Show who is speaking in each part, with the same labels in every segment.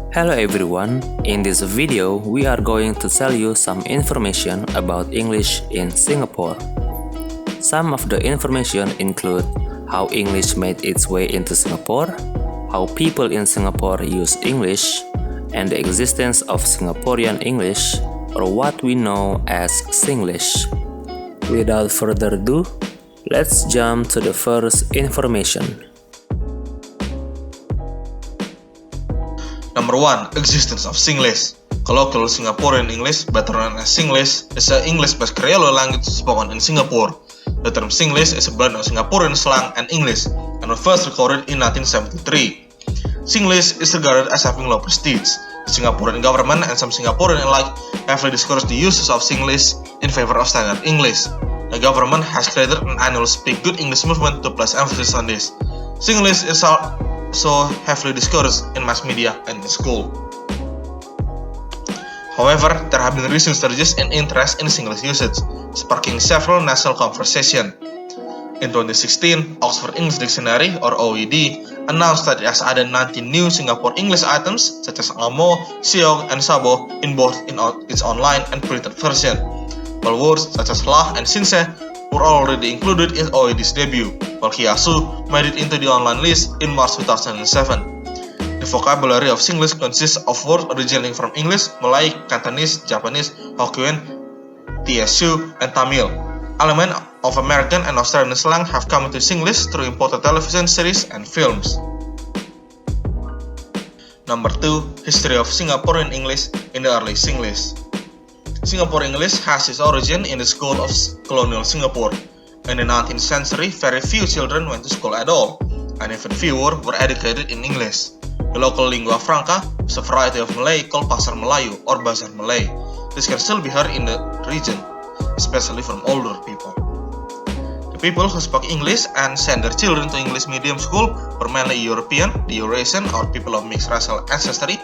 Speaker 1: Hello everyone, in this video we are going to tell you some information about English in Singapore. Some of the information include how English made its way into Singapore, how people in Singapore use English, and the existence of Singaporean English, or what we know as Singlish. Without further ado, let's jump to the first information.
Speaker 2: Number 1. Existence of Singlish. Colloquial Singaporean English, better known as Singlish, is an English-based Creole language spoken in Singapore. The term Singlish is a blend of Singaporean slang and English, and was first recorded in 1973. Singlish is regarded as having low prestige. The Singaporean government and some Singaporeans alike heavily discourage the uses of Singlish in favor of standard English. The government has created an annual Speak Good English movement to place emphasis on this. Singlish is so heavily discouraged in mass media and in school. However, there have been recent surges in interest in Singlish usage, sparking several national conversations. In 2016, Oxford English Dictionary, or OED, announced that it has added 19 new Singapore English items such as ngamo, siok, and sabo in both its online and printed version, while words such as lah and sinse were already included in OED's debut, while kiasu made it into the online list in March 2007. The vocabulary of Singlish consists of words originating from English, Malay, Cantonese, Japanese, Hokkien, Teochew, and Tamil. Elements of American and Australian slang have come into Singlish through imported television series and films. Number 2. History of Singaporean English in the early Singlish. Singapore English has its origin in the school of colonial Singapore. In the 19th century, very few children went to school at all, and even fewer were educated in English. The local lingua franca is a variety of Malay called Pasar Melayu or Bazar Malay. This can still be heard in the region, especially from older people. The people who spoke English and sent their children to English medium school were mainly European, the Eurasian or people of mixed racial ancestry,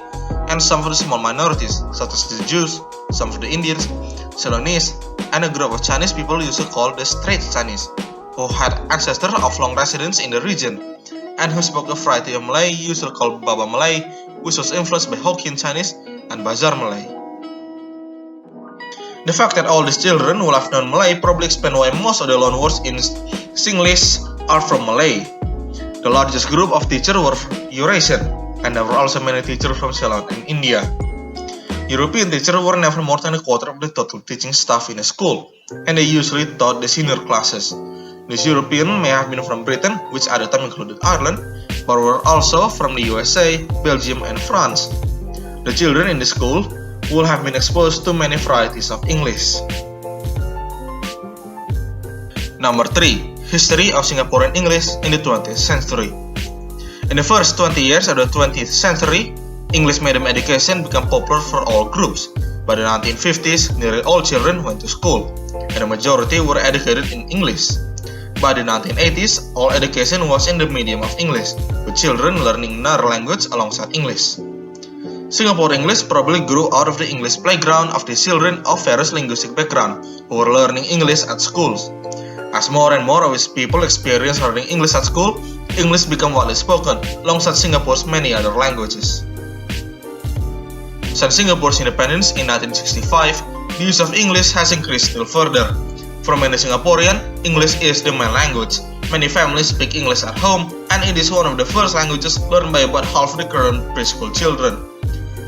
Speaker 2: and some of the small minorities, such as the Jews, some of the Indians, Ceylonese, and a group of Chinese people usually called the Straight Chinese, who had ancestors of long residence in the region, and who spoke a variety of Malay, usually called Baba Malay, which was influenced by Hokkien Chinese and Bazar Malay. The fact that all these children will have known Malay probably explains why most of the loanwords in Singlish are from Malay. The largest group of teachers were Eurasian, and there were also many teachers from Ceylon and India. European teachers were never more than a quarter of the total teaching staff in a school, and they usually taught the senior classes. These Europeans may have been from Britain, which at the time included Ireland, but were also from the USA, Belgium, and France. The children in the school will have been exposed to many varieties of English. Number 3. History of Singaporean English in the 20th century. In the first 20 years of the 20th century, English medium education became popular for all groups. By the 1950s, nearly all children went to school, and the majority were educated in English. By the 1980s, all education was in the medium of English, with children learning another language alongside English. Singapore English probably grew out of the English playground of the children of various linguistic backgrounds who were learning English at schools. As more and more of its people experienced learning English at school, English became widely spoken alongside Singapore's many other languages. Since Singapore's independence in 1965, the use of English has increased still further. For many Singaporeans, English is the main language. Many families speak English at home, and it is one of the first languages learned by about half the current preschool children.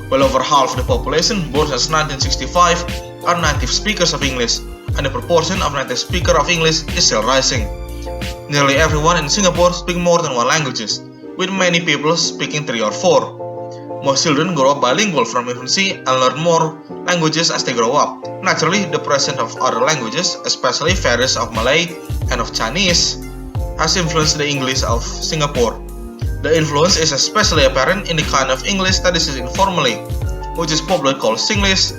Speaker 2: Well over half the population born since 1965 are native speakers of English, and the proportion of native speakers of English is still rising. Nearly everyone in Singapore speaks more than one language, with many people speaking 3 or 4. Most children grow up bilingual from infancy and learn more languages as they grow up. Naturally, the presence of other languages, especially various of Malay and of Chinese, has influenced the English of Singapore. The influence is especially apparent in the kind of English that is used informally, which is popularly called Singlish,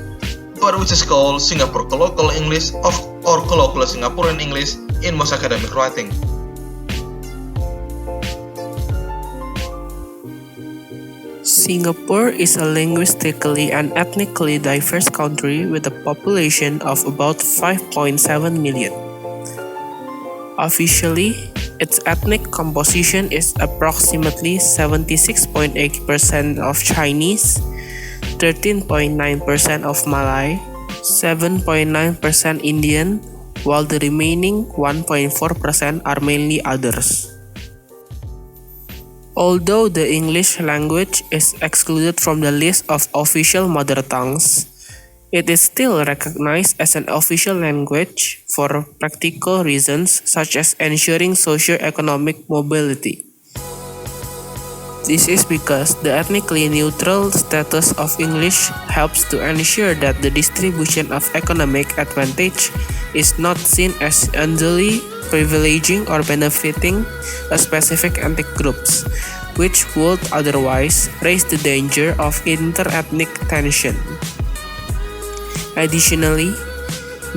Speaker 2: but which is called Singapore Colloquial English or Colloquial Singaporean English in most academic writing.
Speaker 3: Singapore is a linguistically and ethnically diverse country with a population of about 5.7 million. Officially, Its ethnic composition is approximately 76.8% of Chinese, 13.9% of Malay, 7.9% Indian, while the remaining 1.4% are mainly others. Although the English language is excluded from the list of official mother tongues, it is still recognized as an official language for practical reasons such as ensuring socio-economic mobility. This is because the ethnically neutral status of English helps to ensure that the distribution of economic advantage is not seen as unduly privileging or benefiting a specific ethnic groups, which would otherwise raise the danger of inter-ethnic tension. Additionally,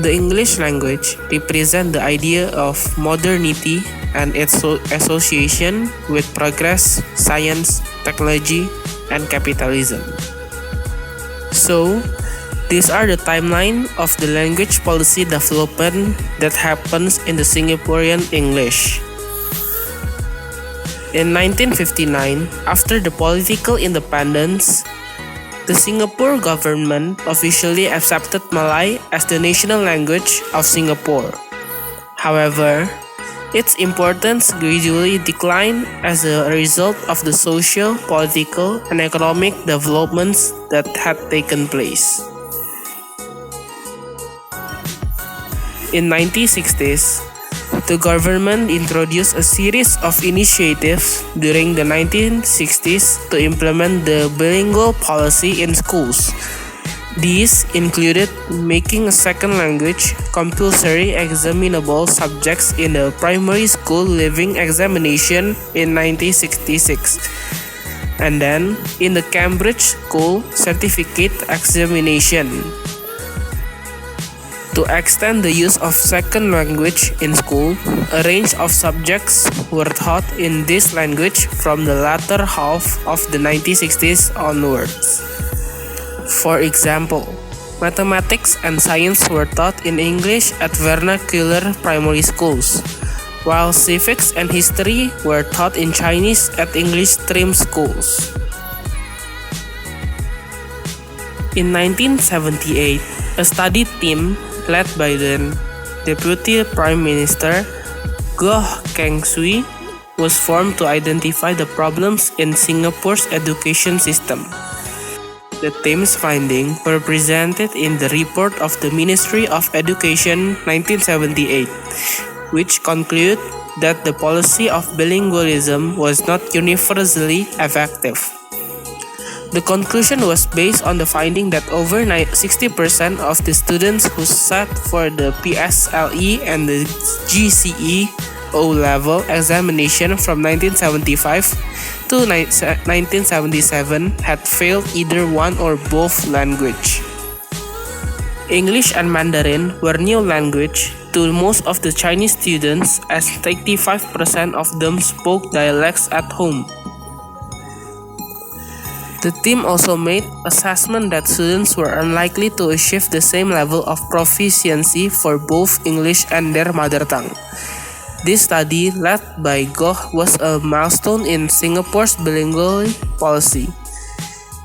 Speaker 3: the English language represents the idea of modernity and its association with progress, science, technology, and capitalism. So, these are the timeline of the language policy development that happens in the Singaporean English. In 1959, after the political independence, the Singapore government officially accepted Malay as the national language of Singapore. However, its importance gradually declined as a result of the social, political, and economic developments that had taken place. In the 1960s, the government introduced a series of initiatives during the 1960s to implement the bilingual policy in schools. These included making a second language compulsory examinable subjects in the primary school leaving examination in 1966, and then in the Cambridge School certificate examination. To extend the use of second language in school, a range of subjects were taught in this language from the latter half of the 1960s onwards. For example, mathematics and science were taught in English at vernacular primary schools, while civics and history were taught in Chinese at English stream schools. In 1978, a study team led by the Deputy Prime Minister Goh Keng Swee was formed to identify the problems in Singapore's education system. The team's findings were presented in the report of the Ministry of Education 1978, which concluded that the policy of bilingualism was not universally effective. The conclusion was based on the finding that over 60% of the students who sat for the PSLE and the GCE O-level examination from 1975 to 1977 had failed either one or both language. English and Mandarin were new language to most of the Chinese students, as 35% of them spoke dialects at home. The team also made assessment that students were unlikely to achieve the same level of proficiency for both English and their mother tongue. This study, led by Goh, was a milestone in Singapore's bilingual policy.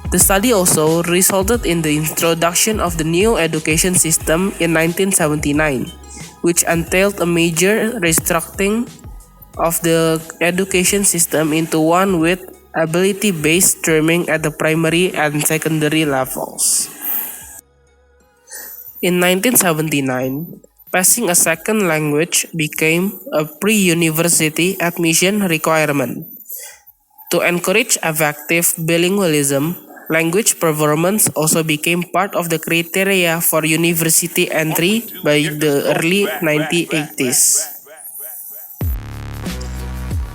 Speaker 3: The study also resulted in the introduction of the new education system in 1979, which entailed a major restructuring of the education system into one with ability-based streaming at the primary and secondary levels. In 1979, passing a second language became a pre-university admission requirement. To encourage effective bilingualism, language performance also became part of the criteria for university entry by the early 1980s.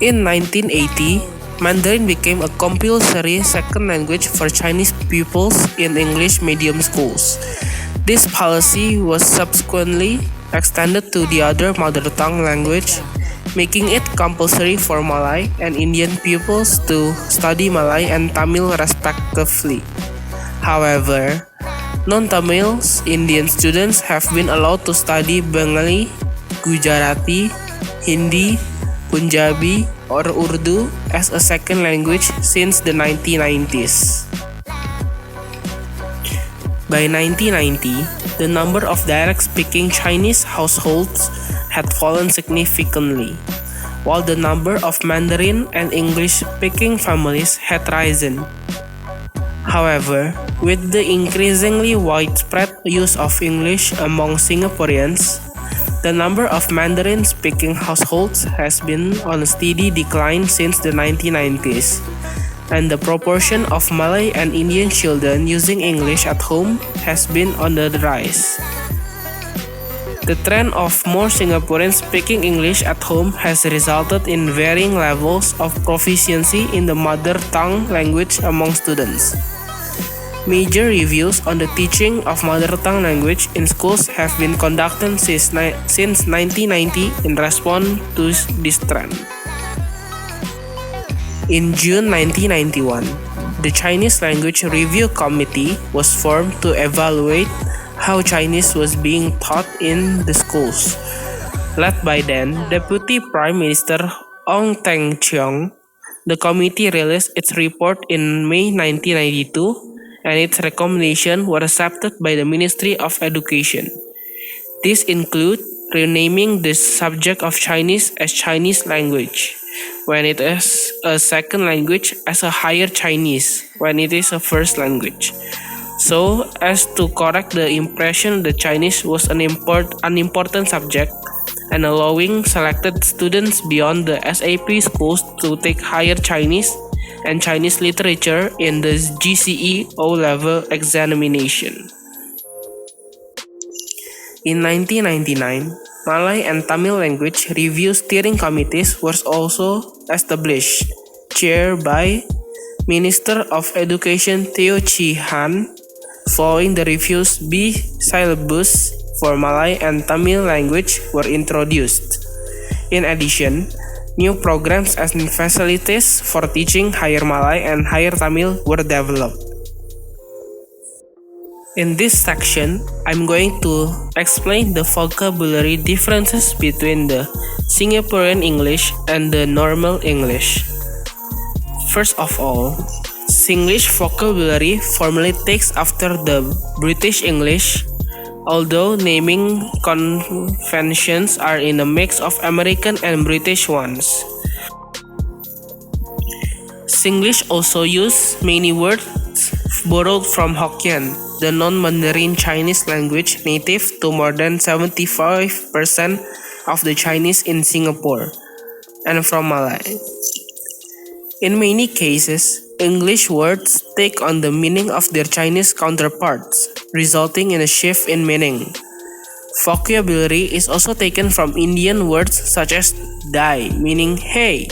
Speaker 3: In 1980, Mandarin became a compulsory second language for Chinese pupils in English medium schools. This policy was subsequently extended to the other mother tongue language, making it compulsory for Malay and Indian pupils to study Malay and Tamil respectively. However, non-Tamil Indian students have been allowed to study Bengali, Gujarati, Hindi, Punjabi, or Urdu as a second language since the 1990s. By 1990, the number of direct-speaking Chinese households had fallen significantly, while the number of Mandarin and English-speaking families had risen. However, with the increasingly widespread use of English among Singaporeans, the number of Mandarin-speaking households has been on a steady decline since the 1990s, and the proportion of Malay and Indian children using English at home has been on the rise. The trend of more Singaporeans speaking English at home has resulted in varying levels of proficiency in the mother tongue language among students. Major reviews on the teaching of mother tongue language in schools have been conducted since 1990 in response to this trend. In June 1991, the Chinese Language Review Committee was formed to evaluate how Chinese was being taught in the schools. Led by then Deputy Prime Minister Ong Teng Cheong, the committee released its report in May 1992, and its recommendations were accepted by the Ministry of Education. These include renaming the subject of Chinese as Chinese language, when it is a second language, as a higher Chinese, when it is a first language, so as to correct the impression that Chinese was an unimportant subject, and allowing selected students beyond the SAP schools to take higher Chinese and Chinese literature in the GCE O-level examination. In 1999, Malay and Tamil language review steering committees were also established, chaired by Minister of Education Teo Chee Han. Following the reviews, B syllabus for Malay and Tamil language were introduced. In addition, new programs and facilities for teaching higher Malay and higher Tamil were developed. In this section, I'm going to explain the vocabulary differences between the Singaporean English and the normal English. First of all, Singlish vocabulary formally takes after the British English, although naming conventions are in a mix of American and British ones. Singlish also use many words borrowed from Hokkien, the non-Mandarin Chinese language native to more than 75% of the Chinese in Singapore, and from Malay. In many cases, English words take on the meaning of their Chinese counterparts, resulting in a shift in meaning. Vocabulary is also taken from Indian words such as dai, meaning hey,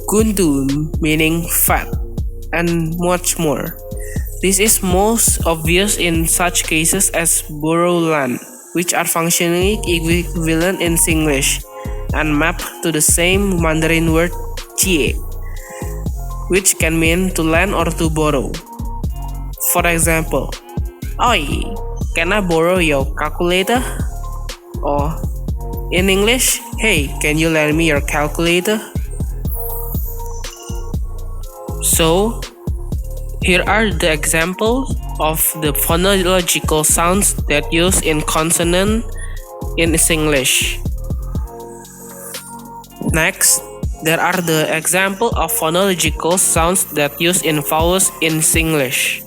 Speaker 3: gundu, meaning fat, and much more. This is most obvious in such cases as borrow land, which are functionally equivalent in Singlish, and mapped to the same Mandarin word chie, which can mean to lend or to borrow. For example, oi, can I borrow your calculator? Or, in English, hey, can you lend me your calculator? So, here are the examples of the phonological sounds that use in consonant in Singlish. Next, there are the example of phonological sounds that use in vowels in Singlish.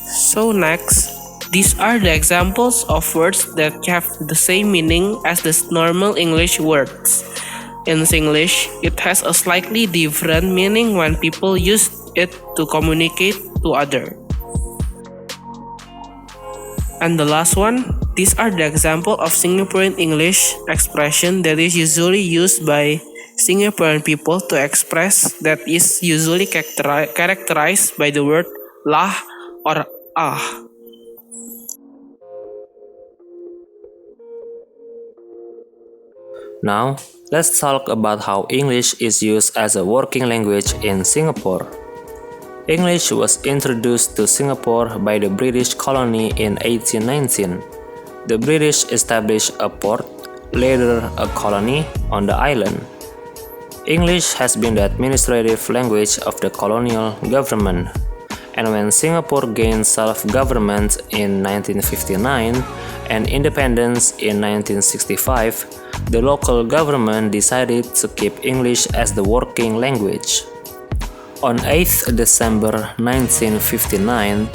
Speaker 3: So next, these are the examples of words that have the same meaning as the normal English words. In Singlish, it has a slightly different meaning when people use it to communicate to others. And the last one, these are the example of Singaporean English expression that is usually used by Singaporean people to express that is usually characterized by the word lah or ah.
Speaker 1: Now, let's talk about how English is used as a working language in Singapore. English was introduced to Singapore by the British colony in 1819. The British established a port, later a colony on the island. English has been the administrative language of the colonial government, and when Singapore gained self-government in 1959 and independence in 1965, the local government decided to keep English as the working language. On 8 December 1959,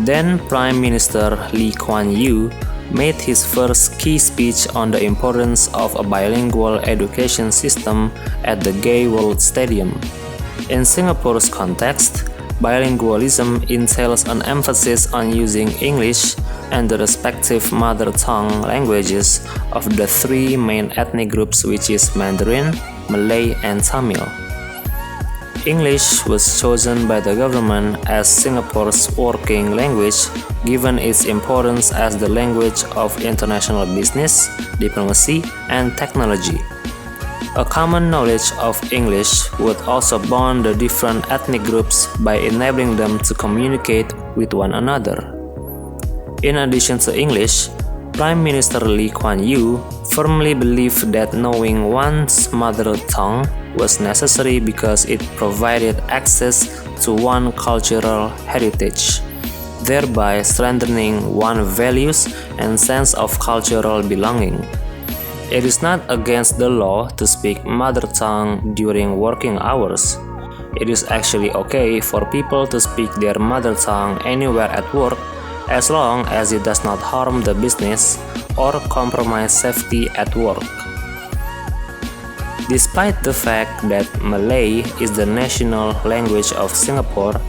Speaker 1: then Prime Minister Lee Kuan Yew made his first key speech on the importance of a bilingual education system at the Gay World Stadium. In Singapore's context, bilingualism entails an emphasis on using English and the respective mother tongue languages of the three main ethnic groups, which is Mandarin, Malay, and Tamil. English was chosen by the government as Singapore's working language given its importance as the language of international business, diplomacy, and technology. A common knowledge of English would also bond the different ethnic groups by enabling them to communicate with one another. In addition to English, Prime Minister Lee Kuan Yew firmly believed that knowing one's mother tongue was necessary because it provided access to one's cultural heritage, thereby strengthening one's values and sense of cultural belonging. It is not against the law to speak mother tongue during working hours. It is actually okay for people to speak their mother tongue anywhere at work as long as it does not harm the business or compromise safety at work. Despite the fact that Malay is the national language of Singapore,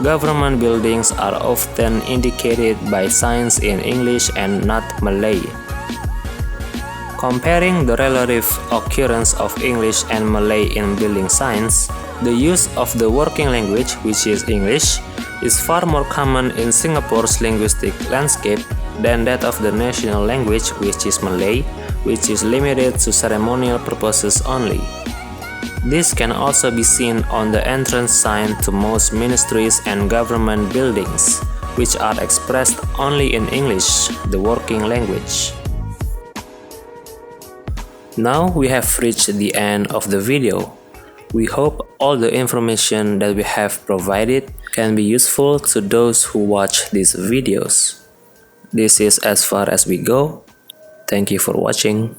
Speaker 1: government buildings are often indicated by signs in English and not Malay. Comparing the relative occurrence of English and Malay in building signs, the use of the working language, which is English, is far more common in Singapore's linguistic landscape than that of the national language, which is Malay, which is limited to ceremonial purposes only. This can also be seen on the entrance sign to most ministries and government buildings, which are expressed only in English, the working language. Now we have reached the end of the video. We hope all the information that we have provided can be useful to those who watch these videos. This is as far as we go. Thank you for watching.